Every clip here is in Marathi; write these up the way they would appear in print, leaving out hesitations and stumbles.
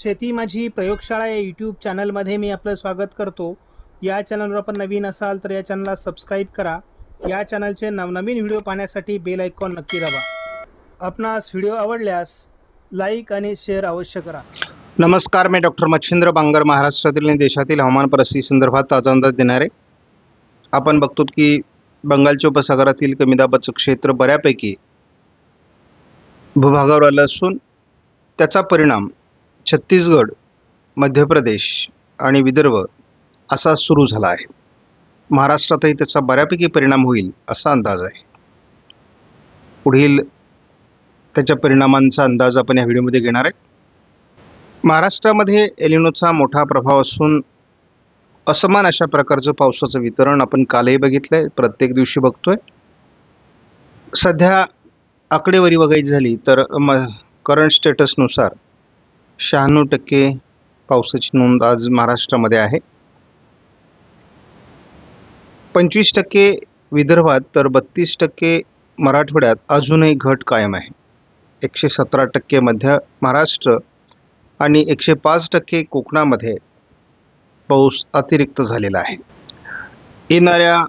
शेती माझी प्रयोगशाळा या यूट्यूब चॅनलमध्ये मी आपलं स्वागत करतो. या चॅनलवर आपण नवीन असाल तर या चॅनलला सबस्क्राईब करा. या चॅनलचे नवनवीन व्हिडिओ पाहण्यासाठी बेल आयकॉन नक्की दाबा. आपणास व्हिडिओ आवडल्यास लाईक आणि शेअर अवश्य करा. नमस्कार, मी डॉक्टर मच्छिंद्र बांगर महाराष्ट्रातील आणि देशातील हवामान परिस्थिती संदर्भात ताजा अंदाज देणारे. आपण बघतो की बंगालच्या उपसागरातील कमी दाबाचं क्षेत्र बऱ्यापैकी भूभागावर आलं असून त्याचा परिणाम छत्तीसगड, मध्य प्रदेश आणि विदर्भ असा सुरू झाला आहे. महाराष्ट्रातही त्याचा बऱ्यापैकी परिणाम होईल असा अंदाज आहे. पुढील त्याच्या परिणामांचा अंदाज आपण या व्हिडिओमध्ये घेणार आहे. महाराष्ट्रामध्ये एलिनोचा मोठा प्रभाव असून असमान अशा प्रकारचं पावसाचं वितरण आपण कालही बघितलंय, प्रत्येक दिवशी बघतोय. सध्या आकडेवारी बघायची झाली तर करंट स्टेटसनुसार 96% पावसाची नोंद आज महाराष्ट्रामध्ये आहे. 25% विदर्भात तर 32% मराठवाड्यात अजूनही घट कायम आहे. 117% मध्य महाराष्ट्र आणि 105% कोकणामध्ये पाऊस अतिरिक्त झालेला आहे. येणाऱ्या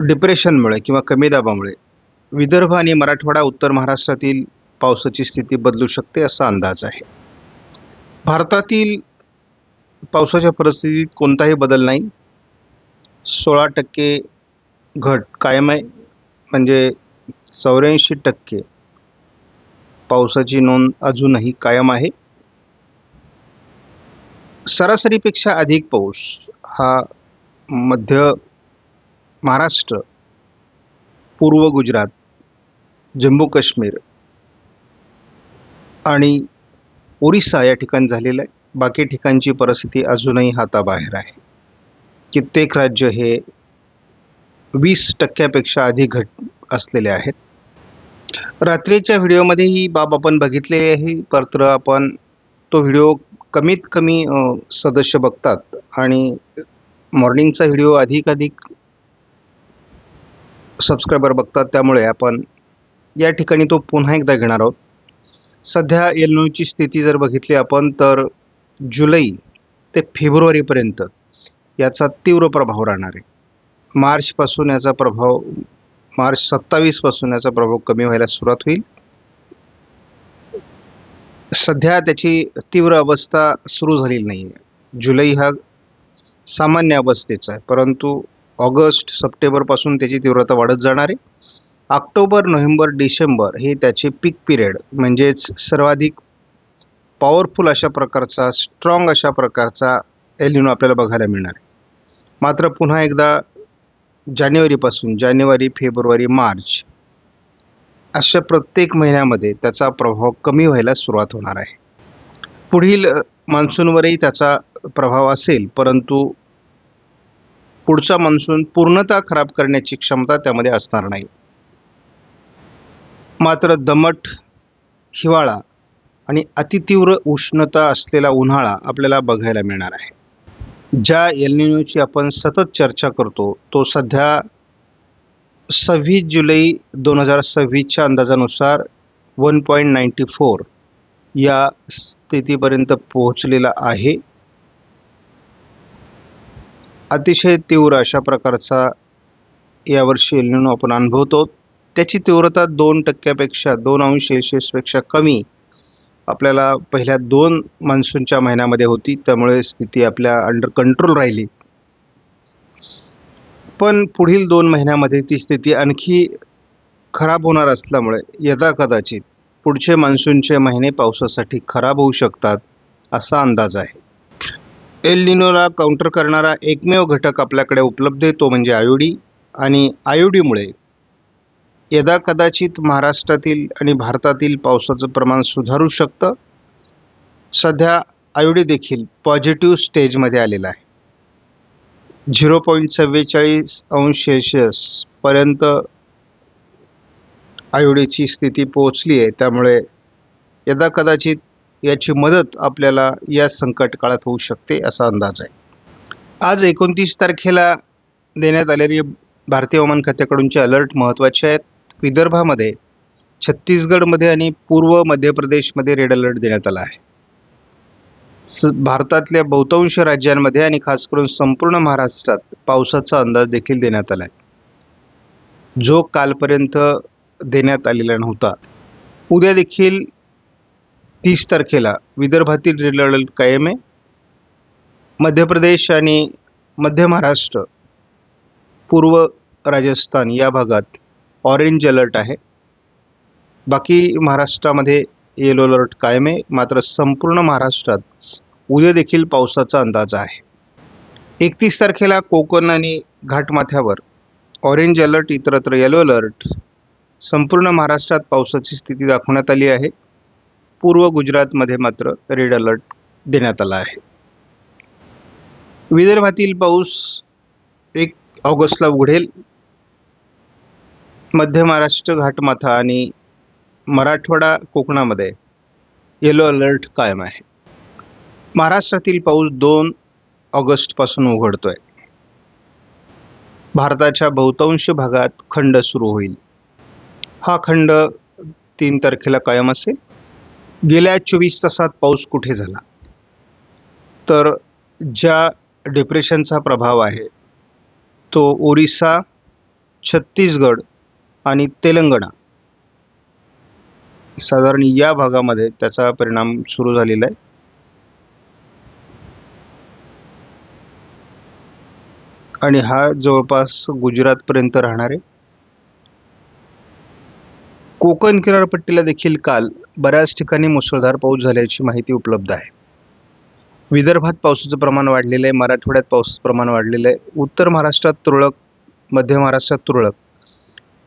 डिप्रेशनमुळे किंवा कमी दाबामुळे विदर्भ आणि मराठवाडा, उत्तर महाराष्ट्रातील पावसाची स्थिती बदलू शकते असा अंदाज आहे. भारतातील पावसाच्या परिस्थितीत कोणताही बदल नाही. 16% घट कायम आहे, म्हणजे 84% पावसाची नोंद अजूनही कायम आहे. सरासरीपेक्षा अधिक पाऊस हा मध्य महाराष्ट्र, पूर्व गुजरात, जम्मू काश्मीर आणि ओरिसा या ठिकाणी झालेला आहे. बाकी ठिकाणची परिस्थिती अजूनही हाताबाहेर आहे. कित्येक राज्य हे 20% अधिक घट असलेले आहेत. रात्रीच्या व्हिडिओमध्ये ही बाब आपण बघितलेली आहे, मात्र आपण तो व्हिडिओ कमीत कमी सदस्य बघतात आणि मॉर्निंगचा व्हिडिओ अधिक सबस्क्रायबर बघतात. त्यामुळे आपण या ठिकाणी तो पुन्हा एकदा घेणार आहोत. सध्या एलिनोची स्थिती जर बघितली आपण तर जुलै ते फेब्रुवारीपर्यंत याचा तीव्र प्रभाव राहणार आहे. मार्च 27 पासून याचा प्रभाव कमी व्हायला सुरुवात होईल. सध्या त्याची तीव्र अवस्था सुरू झालेली नाही आहे. जुलै हा सामान्य अवस्थेचा आहे, परंतु ऑगस्ट, सप्टेंबरपासून त्याची तीव्रता वाढत जाणार आहे. ऑक्टोबर, नोव्हेंबर, डिसेंबर हे त्याचे पीक पिरियड, म्हणजेच सर्वाधिक पॉवरफुल अशा प्रकारचा, स्ट्रॉंग अशा प्रकारचा एलिनो आपल्याला बघायला मिळणार आहे. मात्र पुन्हा एकदा जानेवारी, फेब्रुवारी, मार्च अशा प्रत्येक महिन्यामध्ये त्याचा प्रभाव कमी व्हायला सुरुवात होणार आहे. पुढील मान्सूनवरही त्याचा प्रभाव असेल, परंतु पुढचा मान्सून पूर्णतः खराब करण्याची क्षमता त्यामध्ये असणार नाही. मात्र दमट हिवाळा आणि अतितीव्र उष्णता असलेला उन्हाळा आपल्याला बघायला मिळणार आहे. ज्या एलिनोची आपण सतत चर्चा करतो तो सध्या 26 जुलै 2026च्या अंदाजानुसार 1.94 या स्थितीपर्यंत पोहोचलेला आहे. अतिशय तीव्र अशा प्रकारचा यावर्षी एलिनो आपण अनुभवतो. त्याची तीव्रता 2% कमी आपल्याला पहिल्या 2 मान्सूनच्या महिन्यामध्ये होती. त्यामुळे स्थिती आपल्या अंडर कंट्रोल राहिली. पण पुढील 2 महिन्यामध्ये ती स्थिती आणखी खराब होणार असल्यामुळे यदाकदाचित पुढचे मान्सूनचे महिने पावसासाठी खराब होऊ शकतात असा अंदाज आहे. एलिनोला काउंटर करणारा एकमेव घटक आपल्याकडे उपलब्ध आहे, तो म्हणजे आयोडी. आणि आयोडीमुळे यदाकदाचित महाराष्ट्रातील आणि भारतातील पावसाचं प्रमाण सुधारू शकतं. सध्या आयोडी देखील पॉझिटिव्ह स्टेजमध्ये आलेला आहे. 0.44° पर्यंत आयोडीची स्थिती पोहोचली आहे. त्यामुळे यदाकदाचित याची मदत आपल्याला या संकट काळात होऊ शकते असा अंदाज आहे. आज 29 तारखेला देण्यात आलेली भारतीय हवामान खात्याकडूनचे अलर्ट महत्त्वाचे आहेत. विदर्भामध्ये, छत्तीसगडमध्ये आणि पूर्व मध्य प्रदेशमध्ये रेड अलर्ट देण्यात आला आहे. भारतातल्या बहुतांश राज्यांमध्ये आणि खास करून संपूर्ण महाराष्ट्रात पावसाचा अंदाज देखील देण्यात आला आहे, जो कालपर्यंत देण्यात आलेला नव्हता. उद्या देखील 30 तारखेला विदर्भातील रेड अलर्ट कायम आहे. मध्य प्रदेश आणि मध्य महाराष्ट्र, पूर्व राजस्थान या भागात ऑरेंज अलर्ट आहे. बाकी महाराष्ट्रामध्ये येलो अलर्ट कायम आहे. मात्र संपूर्ण महाराष्ट्रात उद्या देखील पावसाचा अंदाज आहे. 31 तारखेला कोकण आणि घाटमाथ्यावर ऑरेंज अलर्ट, इतरत्र येलो अलर्ट. संपूर्ण महाराष्ट्रात पावसाची स्थिती दाखवण्यात आली आहे. पूर्व गुजरातमध्ये मात्र रेड अलर्ट देण्यात आला आहे. विदर्भातील पाऊस 1 ऑगस्टला उघडेल. मध्य महाराष्ट्र, घाटमाथा आणि मराठवाडा, कोकणामध्ये येलो अलर्ट कायम आहे. महाराष्ट्रातील पाऊस 2 ऑगस्टपासून उघडतोय. भारताच्या बहुतांश भागात खंड सुरू होईल. हा खंड 3 तारखेला कायम असेल. गेल्या 24 तासात पाऊस कुठे झाला, तर ज्या डिप्रेशनचा प्रभाव आहे तो ओरिसा, छत्तीसगड आणि तेलंगणा, साधारण या भागामध्ये त्याचा परिणाम सुरू झालेला आहे. आणि हा जवळपास गुजरातपर्यंत राहणार आहे. कोकण किनारपट्टीला देखील काल बऱ्याच ठिकाणी मुसळधार पाऊस झाल्याची माहिती उपलब्ध आहे. विदर्भात पावसाचं प्रमाण वाढलेलं आहे. मराठवाड्यात पावसाचं प्रमाण वाढलेलं आहे. उत्तर महाराष्ट्रात तुरळक, मध्य महाराष्ट्रात तुरळक,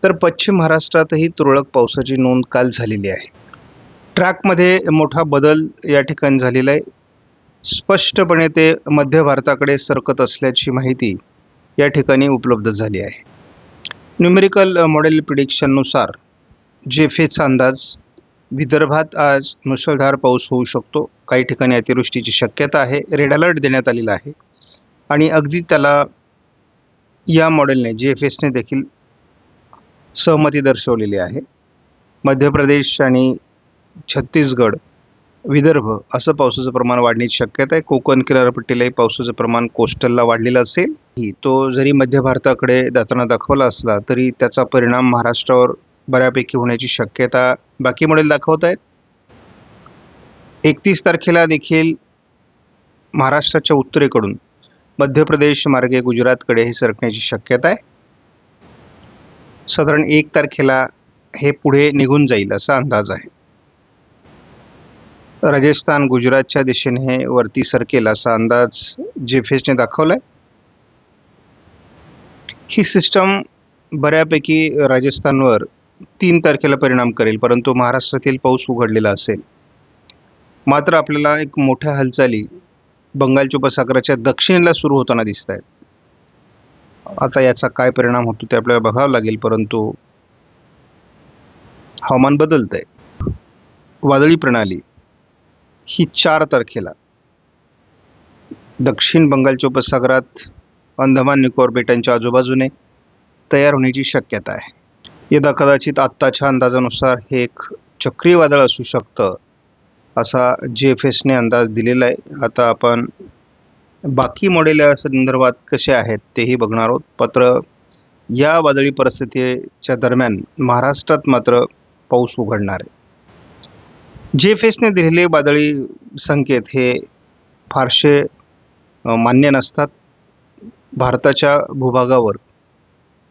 तर पश्चिम महाराष्ट्रातही तुरळक पावसाची नोंद काल झालेली आहे. ट्रॅकमध्ये मोठा बदल या ठिकाणी झालेला आहे. स्पष्टपणे ते मध्य भारताकडे सरकत असल्याची माहिती या ठिकाणी उपलब्ध झाली आहे. न्यूमेरिकल मॉडेल प्रिडिक्शननुसार जेफेचा अंदाज, विदर्भात आज मुसळधार पाऊस होऊ शकतो. काही ठिकाणी अतिवृष्टीची शक्यता आहे. रेड अलर्ट देण्यात आलेला आहे. आणि अगदी त्याला या मॉडेलने, जेएफएसने देखील सहमती दर्शवलेली आहे. मध्य प्रदेश आणि छत्तीसगड, विदर्भ असं पावसाचं प्रमाण वाढण्याची शक्यता आहे. कोकण किनारपट्टीलाही पावसाचं प्रमाण कोस्टलला वाढलेलं असेल. तो जरी मध्य भारताकडे जाताना दाखवला असला तरी त्याचा परिणाम महाराष्ट्रावर बऱ्यापैकी होण्याची शक्यता बाकी मॉडेल दाखवत आहेत. 31 तारखेला देखील महाराष्ट्राच्या उत्तरेकडून मध्य प्रदेश मार्गे गुजरातकडे हे सरकण्याची शक्यता आहे. साधारण 1 तारखेला हे पुढे निघून जाईल असा अंदाज आहे. राजस्थान गुजरातच्या दिशेने वरती सरकेल असा अंदाज जेफेसने दाखवलाय. ही सिस्टम बऱ्यापैकी राजस्थानवर 3 तारखेला परिणाम करेल, परंतु महाराष्ट्रातील पाऊस उघडलेला असेल. मात्र आपल्याला एक मोठ्या हालचाली बंगालच्या उपसागराच्या दक्षिणेला सुरू होताना दिसत आहेत. आता याचा काय परिणाम होतो ते आपल्याला बघावं लागेल, परंतु हवामान बदलतंय. वादळी प्रणाली ही 4 तारखेला दक्षिण बंगालच्या उपसागरात अंदमान निकोबार बेटांच्या आजूबाजूने तयार होण्याची शक्यता आहे. यदा कदाचित आत्ताच्या अंदाजानुसार हे एक चक्रीवादळ असू शकतं असा जेएफएसने अंदाज दिलेला आहे. आता आपण बाकी मॉडेल या संदर्भात कसे आहेत तेही बघणार आहोत. मात्र या वादळी परिस्थितीच्या दरम्यान महाराष्ट्रात मात्र पाऊस उघडणार आहे. जेएफएसने दिलेले वादळी संकेत हे फारसे मान्य नसतात. भारताच्या भूभागावर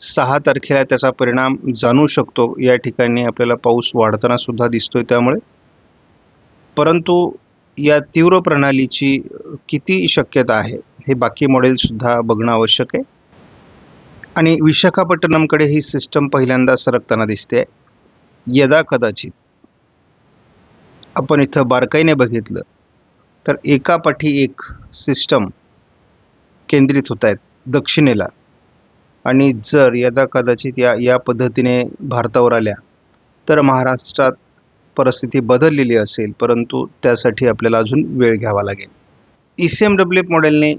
6 तारखेला त्याचा परिणाम जाणवू शकतो. या ठिकाणी आपल्याला पाऊस वाढताना सुद्धा दिसतोय. त्यामुळे परंतु या तीव्र प्रणालीची किती शक्यता आहे हे बाकी मॉडेलसुद्धा बघणं आवश्यक आहे. आणि विशाखापट्टणमकडे ही सिस्टम पहिल्यांदा सरकताना दिसते. यदा कदाचित आपण इथं बारकाईने बघितलं तर एकापाठी एक सिस्टम केंद्रित होत आहेत दक्षिणेला. आणि जर यदा कदाचित या पद्धतीने भारतावर आल्या तर महाराष्ट्रात परिस्थिती बदललेली असेल, परंतु त्यासाठी आपल्याला अजून वेळ घ्यावा लागेल. ECMWF मॉडेलने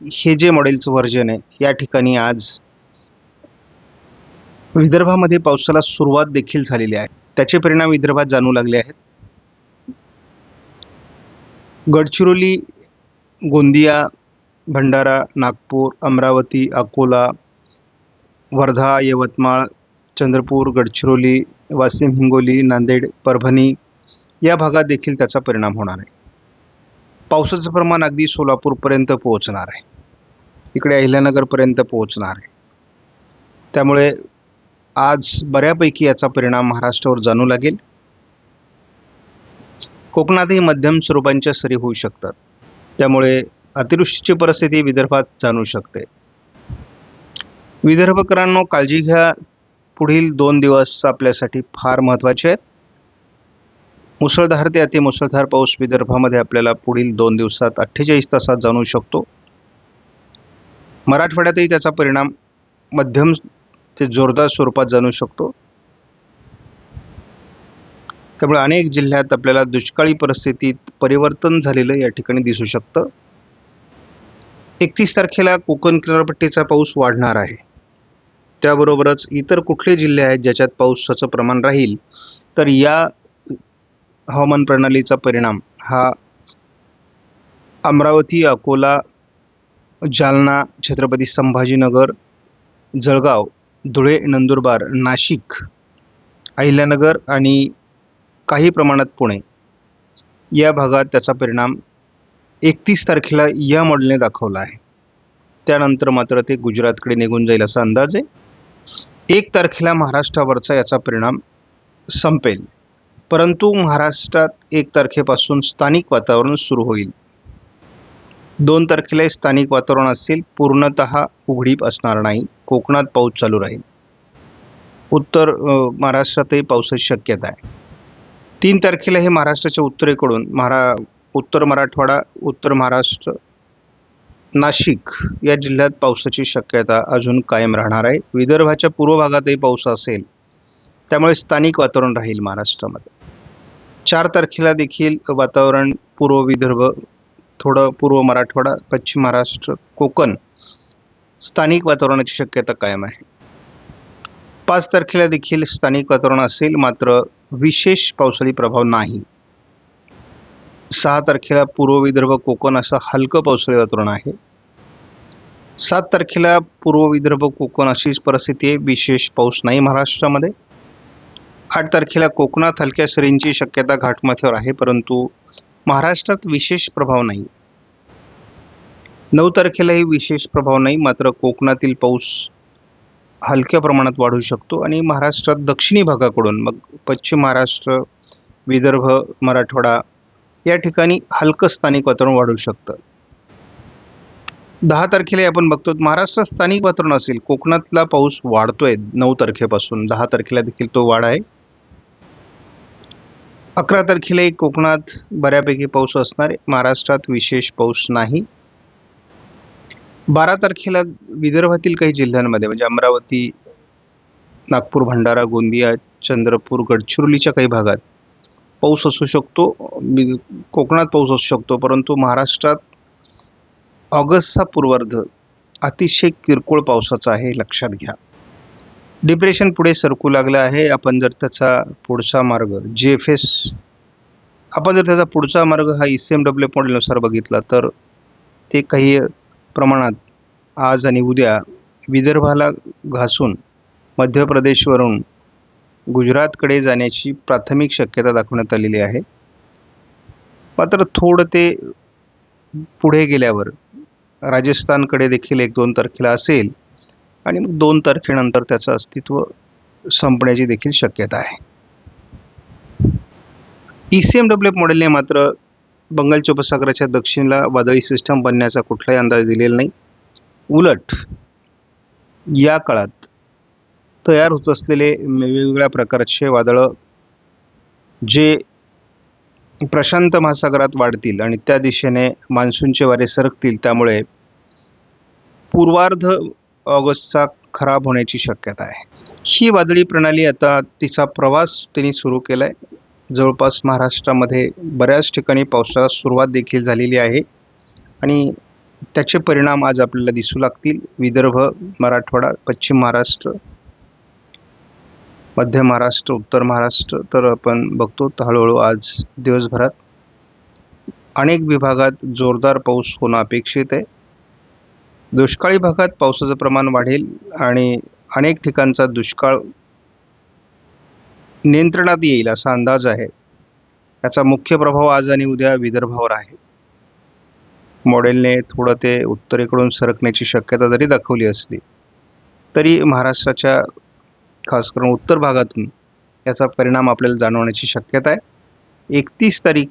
हे जे मॉडेलचं व्हर्जन आहे या ठिकाणी आज विदर्भामध्ये पावसाला सुरुवात देखील झालेली आहे. त्याचे परिणाम विदर्भात जाणवू लागले आहेत. गडचिरोली, गोंदिया, भंडारा, नागपूर, अमरावती, अकोला, वर्धा, यवतमाळ, चंद्रपूर, गडचिरोली, वाशिम, हिंगोली, नांदेड, परभणी या भागात देखील त्याचा परिणाम होणार आहे. पावसाचं प्रमाण अगदी सोलापूरपर्यंत पोहोचणार आहे. इकडे अहिल्यानगरपर्यंत पोहोचणार आहे. त्यामुळे आज बऱ्यापैकी याचा परिणाम महाराष्ट्रावर जाणू लागेल. कोकणातही मध्यम स्वरूपांच्या सरी होऊ शकतात. त्यामुळे अतिवृष्टीची परिस्थिती विदर्भात जाणवू शकते. विदर्भकरांनो, काळजी घ्या. पुढील 2 दिवस आपल्यासाठी फार महत्त्वाचे आहेत. मुसळधार ते अतिमुसळधार पाऊस विदर्भामध्ये आपल्याला पुढील 2 दिवसात 48 तासात जाणवू शकतो. मराठवाड्यातही त्याचा परिणाम मध्यम ते जोरदार स्वरूपात जाणवू शकतो. त्यामुळे अनेक जिल्ह्यात आपल्याला दुष्काळी परिस्थितीत परिवर्तन झालेलं या ठिकाणी दिसू शकतं. 31 तारखेला कोकण किनारपट्टीचा पाऊस वाढणार आहे. त्याबरोबरच इतर कुठले जिल्हे आहेत ज्याच्यात पावसाचं प्रमाण राहील, तर या हवामान प्रणालीचा परिणाम हा अमरावती, अकोला, जालना, छत्रपती संभाजीनगर, जळगाव, धुळे, नंदुरबार, नाशिक, अहिल्यानगर आणि काही प्रमाणात पुणे या भागात त्याचा परिणाम 31 तारखेला या मॉडेलने दाखवला आहे. त्यानंतर मात्र ते गुजरातकडे निघून जाईल असा अंदाज आहे. 1 तारखेला महाराष्ट्रावरचा याचा परिणाम संपेल, परंतु महाराष्ट्रात 1 तारखेपासून स्थानिक वातावरण सुरू होईल. 2 तारखेला स्थानिक वातावरण असेल, पूर्णतः उघडीप असणार नाही. कोकणात पाऊस चालू राहील. उत्तर महाराष्ट्रातही पावसाची शक्यता आहे. 3 तारखेला हे महाराष्ट्राच्या उत्तरेकडून उत्तर मराठवाडा, उत्तर महाराष्ट्र, नाशिक या जिल्ह्यात पावसाची शक्यता अजून कायम राहणार आहे. विदर्भाच्या पूर्व भागातही पाऊस असेल, त्यामुळे स्थानिक वातावरण राहील महाराष्ट्रामध्ये. 4 तारखेला देखील वातावरण पूर्व विदर्भ, थोडं पूर्व मराठवाडा, पश्चिम महाराष्ट्र, कोकण स्थानिक वातावरणाची शक्यता कायम आहे. 5 तारखेला देखील स्थानिक वातावरण असेल, मात्र विशेष पावसाळी प्रभाव नाही. 6 तारखेला पूर्व विदर्भ, कोकण असं हलकं पावसाळी वातावरण आहे. 7 तारखेला पूर्व विदर्भ, कोकण अशीच परिस्थिती आहे, विशेष पाऊस नाही महाराष्ट्रामध्ये. 8 तारखेला कोकणात हलक्या सरींची शक्यता घाटमाथ्यावर आहे, परंतु महाराष्ट्रात विशेष प्रभाव नाही. 9 तारखेलाही विशेष प्रभाव नाही, मात्र कोकणातील पाऊस हलक्या प्रमाणात वाढू शकतो आणि महाराष्ट्रात दक्षिणी भागाकडून, मग पश्चिम महाराष्ट्र, विदर्भ, मराठवाडा या ठिकाणी हलकं स्थानिक वातावरण वाढू शकतं. 10 तारखेला आपण बघतो महाराष्ट्रात स्थानिक वातावरण असेल, कोकणातला पाऊस वाढतोय 9 तारखेपासून. 10 तारखेला देखील तो वाढ आहे. 11 तारखेलाही कोकणात बऱ्यापैकी पाऊस असणार आहे, महाराष्ट्रात विशेष पाऊस नाही. 12 तारखेला विदर्भातील काही जिल्ह्यांमध्ये म्हणजे अमरावती, नागपूर, भंडारा, गोंदिया, चंद्रपूर, गडचिरोलीच्या काही भागात पाऊस असू शकतो. कोकणात पाऊस असू शकतो, परंतु महाराष्ट्रात ऑगस्टचा पूर्वार्ध अतिशय किरकोळ पावसाचा आहे, लक्षात घ्या. डिप्रेशन पुढे सरकू लागलं आहे. आपण जर त्याचा पुढचा मार्ग GFS, आपण जर त्याचा पुढचा मार्ग हा ECMW मॉडेलनुसार बघितला, तर ते काही प्रमाणात आज आणि उद्या विदर्भाला घासून मध्य प्रदेशवरून गुजरातकडे जाण्याची प्राथमिक शक्यता दाखवण्यात आलेली आहे. मात्र थोडं ते पुढे गेल्यावर राजस्थानकडे देखील 1-2 तारखेला असेल आणि मग 2 तारखेनंतर त्याचं अस्तित्व संपण्याची देखील शक्यता आहे. ECMW मॉडेलने मात्र बंगालच्या उपसागराच्या दक्षिणेला वादळी सिस्टम बनण्याचा कुठलाही अंदाज दिलेला नाही. उलट या काळात तयार होत असलेले वेगवेगळ्या प्रकारचे वादळं जे प्रशांत महासागरात वाढतील आणि त्या दिशेने मान्सूनचे वारे सरकतील, त्यामुळे पूर्वार्ध ऑगस्टचा खराब होण्याची शक्यता आहे. ही वादळी प्रणाली आता तिचा प्रवास त्यांनी सुरू केला आहे. जवळपास महाराष्ट्रामध्ये बऱ्याच ठिकाणी पावसाला सुरुवात देखील झालेली आहे आणि त्याचे परिणाम आज आपल्याला दिसू लागतील. विदर्भ, मराठवाडा, पश्चिम महाराष्ट्र, मध्य महाराष्ट्र, उत्तर महाराष्ट्र तर आपण बघतो हळूहळू आज दिवसभरात अनेक विभागात जोरदार पाऊस होणं अपेक्षित आहे. दुष्काळी भागात पावसाचं प्रमाण वाढेल आणि अनेक ठिकाणचा दुष्काळ नियंत्रणात येईल असा अंदाज आहे. याचा मुख्य प्रभाव आज आणि उद्या विदर्भावर आहे. मॉडेलने थोडं ते उत्तरेकडून सरकण्याची शक्यता जरी दाखवली असली तरी महाराष्ट्राच्या खास करून उत्तर भागातून याचा परिणाम आपल्याला जाणवण्याची शक्यता आहे. 31 तारीख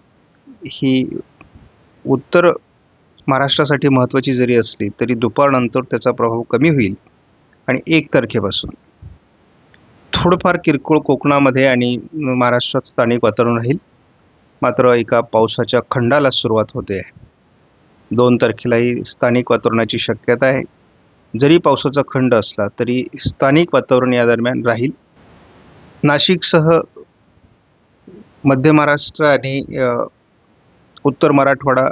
ही उत्तर महाराष्ट्रासाठी महत्त्वाची जरी असली तरी दुपारनंतर त्याचा प्रभाव कमी होईल आणि 1 तारखेपासून थोडंफार किरकोळ कोकणामध्ये आणि महाराष्ट्रात स्थानिक वातावरण राहील. मात्र एका पावसाच्या खंडाला सुरुवात होते आहे. 2 तारखेलाही स्थानिक वातावरणाची शक्यता आहे. जरी पावसाचा खंड असला तरी स्थानिक वातावरण या दरम्यान राहील. नाशिकसह मध्य महाराष्ट्र आणि उत्तर मराठवाडा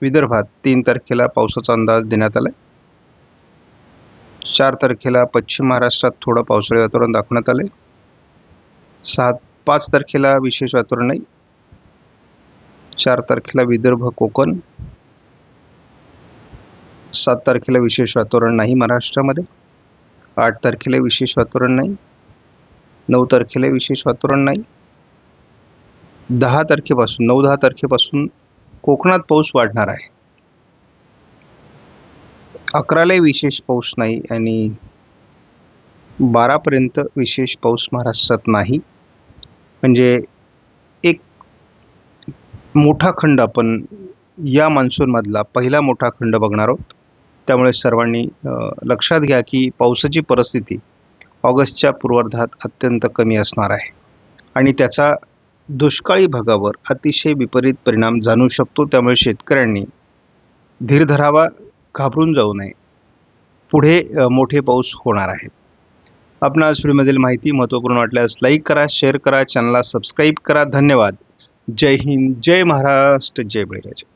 विदर्भात 3 तारखेला पावसाचा अंदाज देण्यात आला आहे. 4 तारखेला पश्चिम महाराष्ट्रात थोडं पावसाळी वातावरण दाखवण्यात आलं आहे. 5 तारखेला विशेष वातावरण नाही. 4 तारखेला विदर्भ कोकण, 7 तारखेला विशेष वातावरण नाही महाराष्ट्रामध्ये, 8 तारखेला विशेष वातावरण नाही, 9 तारखेला विशेष वातावरण नाही. 9-10 तारखेपासून कोकणात पाऊस वाढणार आहे. 11ला विशेष पाऊस नाही आणि 12पर्यंत विशेष पाऊस महाराष्ट्रात नाही. म्हणजे एक मोठा खंड आपण या मान्सूनमधला पहिला मोठा खंड बघणार आहोत. त्यामुळे सर्वांनी लक्षात घ्या की पावसाची परिस्थिती ऑगस्टच्या पूर्वार्धात अत्यंत कमी असणार आहे आणि त्याचा दुष्काळी भागावर अतिशय विपरीत परिणाम जाणवू शकतो. त्यामुळे शेतकऱ्यांनी धीर धरावा, घाबरून जाऊ नये. पुढे मोठे पाऊस होणार आहेत. आपणास व्हिडिओमधील माहिती महत्त्वपूर्ण वाटल्यास लाईक करा, शेअर करा, चॅनलला सबस्क्राईब करा. धन्यवाद. जय हिंद, जय महाराष्ट्र, जय बळीराजा.